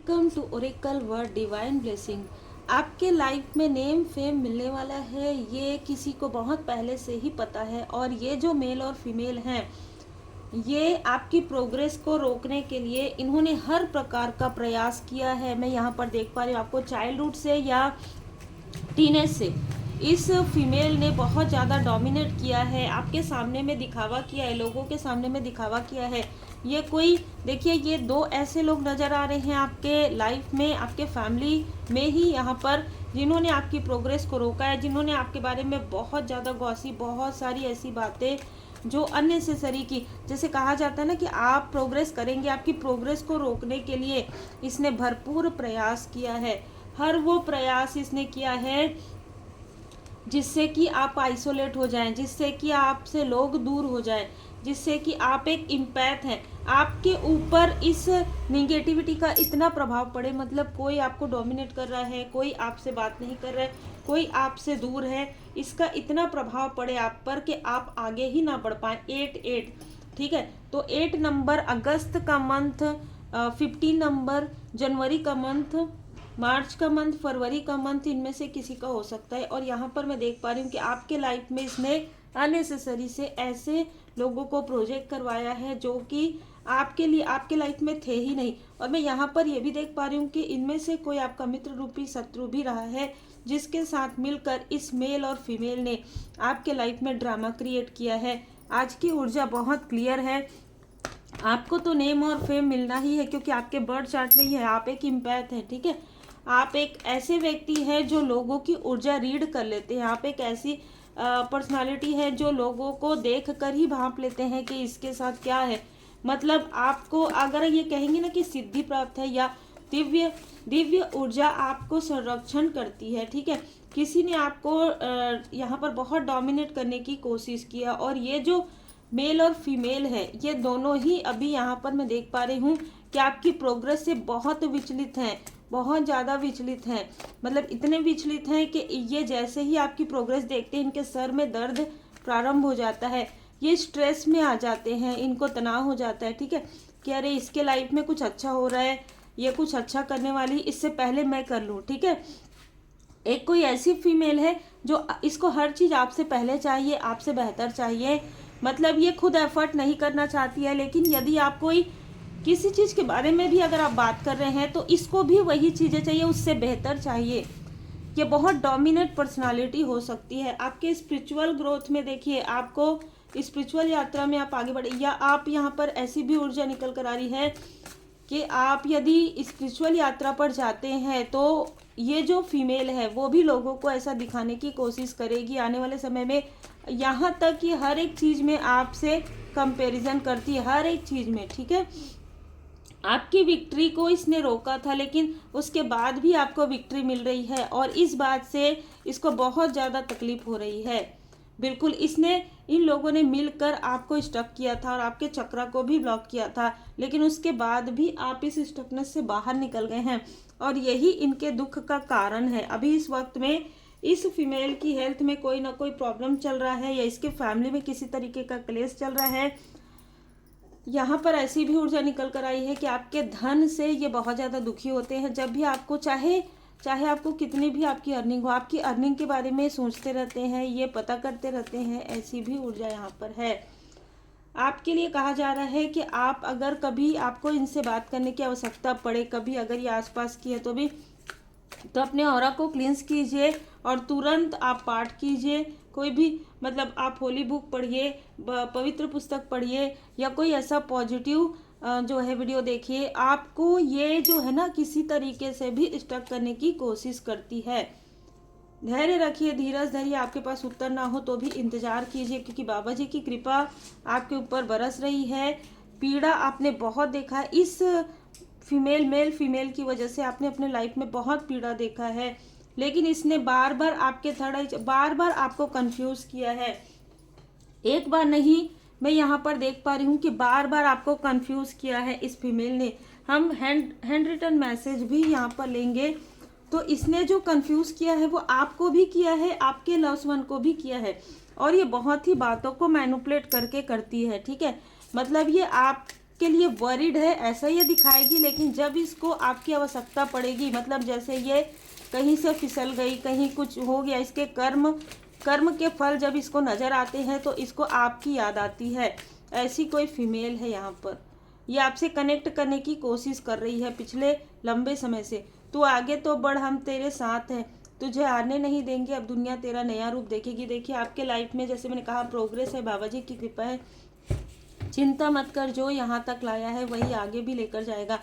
Welcome to Oracle Word Divine Blessing. आपके life में name fame मिलने वाला है, ये किसी को बहुत पहले से ही पता है। और ये जो मेल और फीमेल हैं, ये आपकी प्रोग्रेस को रोकने के लिए इन्होंने हर प्रकार का प्रयास किया है। मैं यहाँ पर देख पा रही हूँ आपको चाइल्डहुड से या टीनेज से इस फीमेल ने बहुत ज़्यादा डोमिनेट किया है, आपके सामने में दिखावा किया है, लोगों के सामने में दिखावा किया है। ये कोई देखिए, ये दो ऐसे लोग नज़र आ रहे हैं आपके लाइफ में, आपके फैमिली में ही यहाँ पर, जिन्होंने आपकी प्रोग्रेस को रोका है, जिन्होंने आपके बारे में बहुत ज़्यादा गॉसिप, बहुत सारी ऐसी बातें जो अननेसेसरी की, जैसे कहा जाता है ना कि आप प्रोग्रेस करेंगे, आपकी प्रोग्रेस को रोकने के लिए इसने भरपूर प्रयास किया है। हर वो प्रयास इसने किया है जिससे कि आप आइसोलेट हो जाएं, जिससे कि आपसे लोग दूर हो जाएं, जिससे कि आप एक इम्पैथ हैं, आपके ऊपर इस निगेटिविटी का इतना प्रभाव पड़े, मतलब कोई आपको डोमिनेट कर रहा है, कोई आपसे बात नहीं कर रहा है, कोई आपसे दूर है, इसका इतना प्रभाव पड़े आप पर कि आप आगे ही ना बढ़ पाए। 8 ठीक है, तो 8 नंबर अगस्त का मंथ, 15 नंबर जनवरी का मंथ, मार्च का मंथ, फरवरी का मंथ, इनमें से किसी का हो सकता है। और यहाँ पर मैं देख पा रही हूँ कि आपके लाइफ में इसने अननेसेसरी से ऐसे लोगों को प्रोजेक्ट करवाया है जो कि आपके लिए, आपके लाइफ में थे ही नहीं। और मैं यहाँ पर ये भी देख पा रही हूँ कि इनमें से कोई आपका मित्र रूपी शत्रु भी रहा है, जिसके साथ मिलकर इस मेल और फीमेल ने आपके लाइफ में ड्रामा क्रिएट किया है। आज की ऊर्जा बहुत क्लियर है, आपको तो नेम और फेम मिलना ही है, क्योंकि आपके बर्थ चार्ट में ही है, आप एक इम्पैथ है। ठीक है, आप एक ऐसे व्यक्ति हैं जो लोगों की ऊर्जा रीड कर लेते हैं, आप एक ऐसी पर्सनालिटी है जो लोगों को देख कर ही भांप लेते हैं कि इसके साथ क्या है। मतलब आपको अगर ये कहेंगे ना कि सिद्धि प्राप्त है या दिव्य दिव्य ऊर्जा आपको संरक्षण करती है। ठीक है, किसी ने आपको यहाँ पर बहुत डोमिनेट करने की कोशिश किया, और ये जो मेल और फीमेल है, ये दोनों ही अभी यहाँ पर मैं देख पा रही हूँ कि आपकी प्रोग्रेस से बहुत विचलित हैं, बहुत ज़्यादा विचलित हैं। मतलब इतने विचलित हैं कि ये जैसे ही आपकी प्रोग्रेस देखते हैं, इनके सर में दर्द प्रारंभ हो जाता है, ये स्ट्रेस में आ जाते हैं, इनको तनाव हो जाता है। ठीक है, कि अरे इसके लाइफ में कुछ अच्छा हो रहा है, ये कुछ अच्छा करने वाली, इससे पहले मैं कर लूँ। ठीक है, एक कोई ऐसी फीमेल है जो इसको हर चीज़ आपसे पहले चाहिए, आपसे बेहतर चाहिए। मतलब ये खुद एफर्ट नहीं करना चाहती है, लेकिन यदि आप कोई किसी चीज़ के बारे में भी अगर आप बात कर रहे हैं तो इसको भी वही चीज़ें चाहिए, उससे बेहतर चाहिए। ये बहुत डोमिनेट पर्सनालिटी हो सकती है आपके स्पिरिचुअल ग्रोथ में। देखिए, आपको स्पिरिचुअल यात्रा में आप आगे बढ़े, या आप यहाँ पर ऐसी भी ऊर्जा निकल कर आ रही है कि आप यदि स्पिरिचुअल यात्रा पर जाते हैं तो ये जो फीमेल है वो भी लोगों को ऐसा दिखाने की कोशिश करेगी आने वाले समय में, यहाँ तक कि हर एक चीज़ में आपसे कंपैरिजन करती है, हर एक चीज़ में। ठीक है, आपकी विक्ट्री को इसने रोका था, लेकिन उसके बाद भी आपको विक्ट्री मिल रही है, और इस बात से इसको बहुत ज़्यादा तकलीफ हो रही है। बिल्कुल, इसने, इन लोगों ने मिलकर आपको स्टक किया था और आपके चक्रा को भी ब्लॉक किया था, लेकिन उसके बाद भी आप इस स्टकनेस से बाहर निकल गए हैं, और यही इनके दुख का कारण है। अभी इस वक्त में इस फीमेल की हेल्थ में कोई ना कोई प्रॉब्लम चल रहा है, या इसके फैमिली में किसी तरीके का क्लेश चल रहा है। यहाँ पर ऐसी भी ऊर्जा निकल कर आई है कि आपके धन से ये बहुत ज़्यादा दुखी होते हैं। जब भी आपको चाहे आपको कितनी भी आपकी अर्निंग हो, आपकी अर्निंग के बारे में सोचते रहते हैं, ये पता करते रहते हैं, ऐसी भी ऊर्जा यहाँ पर है। आपके लिए कहा जा रहा है कि आप अगर कभी आपको इनसे बात करने की आवश्यकता पड़े, कभी अगर ये आसपास की है तो भी, तो अपने ऑरा को क्लींस कीजिए और तुरंत आप पाठ कीजिए। कोई भी, मतलब आप होली बुक पढ़िए, पवित्र पुस्तक पढ़िए, या कोई ऐसा पॉजिटिव जो है वीडियो देखिए। आपको ये जो है ना किसी तरीके से भी स्टक करने की कोशिश करती है। धैर्य रखिए, धीरज धरिए, आपके पास उत्तर ना हो तो भी इंतजार कीजिए, क्योंकि बाबा जी की कृपा आपके ऊपर बरस रही है। पीड़ा आपने बहुत देखा है, इस मेल फीमेल की वजह से आपने अपने लाइफ में बहुत पीड़ा देखा है, लेकिन इसने बार बार आपके बार बार आपको कंफ्यूज किया है। एक बार नहीं, मैं यहाँ पर देख पा रही हूँ कि बार बार आपको कंफ्यूज किया है इस फीमेल ने। हम हैंड रिटन मैसेज भी यहाँ पर लेंगे, तो इसने जो कंफ्यूज किया है वो आपको भी किया है, आपके लव्स वन को भी किया है, और ये बहुत ही बातों को मैनिपुलेट करके करती है। ठीक है, मतलब ये आपके लिए वरीड है ऐसा ये दिखाएगी, लेकिन जब इसको आपकी आवश्यकता पड़ेगी, मतलब जैसे ये कहीं से फिसल गई, कहीं कुछ हो गया, इसके कर्म के फल जब इसको नज़र आते हैं तो इसको आपकी याद आती है। ऐसी कोई फीमेल है यहाँ पर, ये आपसे कनेक्ट करने की कोशिश कर रही है पिछले लंबे समय से। तू आगे तो बढ़, हम तेरे साथ हैं, तुझे हारने नहीं देंगे, अब दुनिया तेरा नया रूप देखेगी। देखिए आपके लाइफ में जैसे मैंने कहा प्रोग्रेस है, बाबा जी की कृपा है, चिंता मत कर, जो यहाँ तक लाया है वही आगे भी लेकर जाएगा।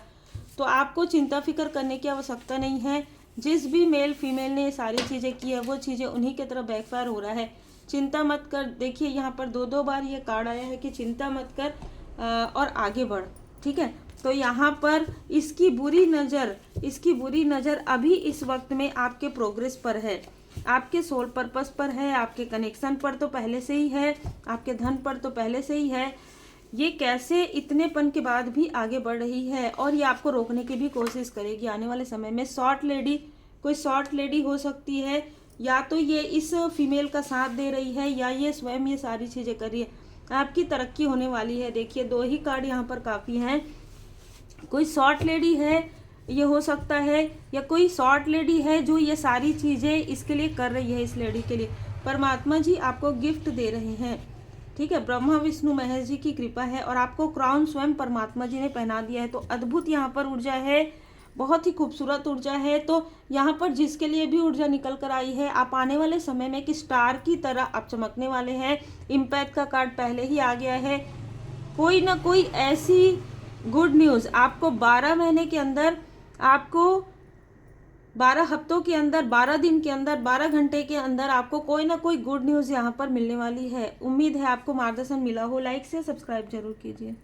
तो आपको चिंता फिक्र करने की आवश्यकता नहीं है। जिस भी मेल फीमेल ने ये सारी चीज़ें की है वो चीज़ें उन्हीं की तरफ बैकफायर हो रहा है। चिंता मत कर। देखिए यहाँ पर दो बार ये कार्ड आया है कि चिंता मत कर और आगे बढ़, ठीक है। तो यहाँ पर इसकी बुरी नज़र अभी इस वक्त में आपके प्रोग्रेस पर है, आपके सोल पर्पस पर है, आपके कनेक्शन पर तो पहले से ही है, आपके धन पर तो पहले से ही है। ये कैसे इतनेपन के बाद भी आगे बढ़ रही है और ये आपको रोकने की भी कोशिश करेगी आने वाले समय में। कोई शॉर्ट लेडी हो सकती है, या तो ये इस फीमेल का साथ दे रही है या ये स्वयं ये सारी चीज़ें कर रही है। आपकी तरक्की होने वाली है। देखिए 2 ही कार्ड यहाँ पर काफ़ी हैं। कोई शॉर्ट लेडी है ये हो सकता है, या कोई शॉर्ट लेडी है जो ये सारी चीज़ें इसके लिए कर रही है। इस लेडी के लिए परमात्मा जी आपको गिफ्ट दे रहे हैं, ठीक है। ब्रह्मा विष्णु महेश जी की कृपा है और आपको क्राउन स्वयं परमात्मा जी ने पहना दिया है। तो अद्भुत यहाँ पर ऊर्जा है, बहुत ही खूबसूरत ऊर्जा है। तो यहाँ पर जिसके लिए भी ऊर्जा निकल कर आई है, आप आने वाले समय में एक स्टार की तरह आप चमकने वाले हैं। इम्पैक्ट का कार्ड पहले ही आ गया है। कोई ना कोई ऐसी गुड न्यूज़ आपको 12 महीने के अंदर, आपको 12 हफ्तों के अंदर, 12 दिन के अंदर, 12 घंटे के अंदर आपको कोई ना कोई गुड न्यूज़ यहाँ पर मिलने वाली है। उम्मीद है आपको मार्गदर्शन मिला हो। लाइक से सब्सक्राइब जरूर कीजिए।